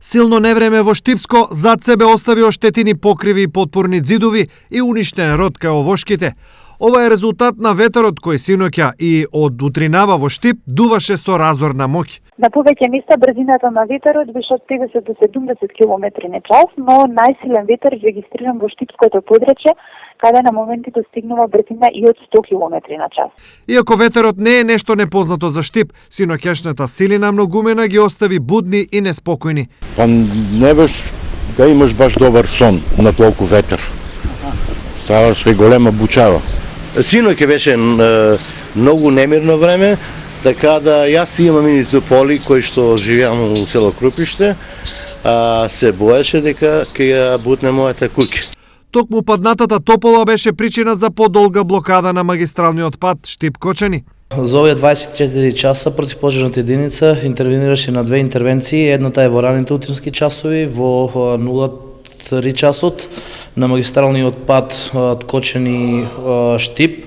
Силно невреме во Штипско зад себе остави оштетени покриви и потпорни ѕидови и уништен род кај овошките. Ова е резултат на ветерот кој синоќа и од утринава во Штип дуваше со разорна моќ. На повеќе места брзината на ветерот беше од 50 до 70 км на час, но најсилен ветер регистриран во Штипското подречје, каде на моменти достигнува брзина и од 100 км на час. Иако ветерот не е нешто непознато за Штип, синоќашната силина многумена ги остави будни и неспокојни. Па не баш да имаш баш добар сон на толку ветер. Ставаш и голема бучава. Синоќа беше многу немирно време, така да јас имам минито поли кои што живеам у село Крупиште, се боеше дека ќе ја бутне мојата куќа. Токму паднатата топола беше причина за подолга блокада на магистралниот пат Штип-Кочани. За овие 24 часа противпожарната единица интервенираше на две интервенции. Едната е во раните утрински часови, во 03 часот на магистралниот пат Кочани Штип,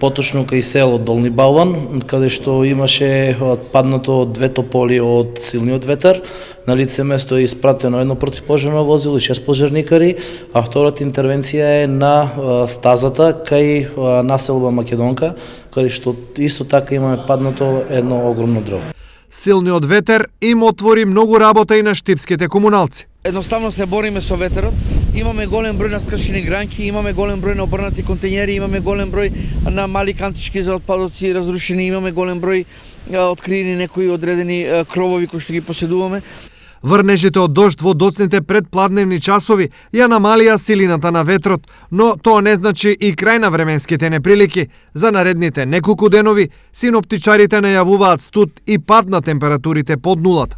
поточно кај село Долни Балван, каде што имаше паднато две тополи од силниот ветер. На лице место е испратено едно противпожарно возило и 6 пожарникари, а втората интервенција е на стазата кај населба Македонка, каде што исто така имаме паднато едно огромно дрво. Силниот ветер им отвори многу работа и на штипските комуналци. Едноставно се бориме со ветерот. Имаме голем број на скршени гранки, имаме голем број на обрнати контењери, имаме голем број на мали кантички за отпадоци разрушени, имаме голем број откриени некои одредени кровови кои што ги поседуваме. Врнежите од дожд во доцните предпладневни часови ја намалија силината на ветрот, но тоа не значи и крај на временските неприлики. За наредните неколку денови синоптичарите најавуваат студ и пад на температурите под нулата.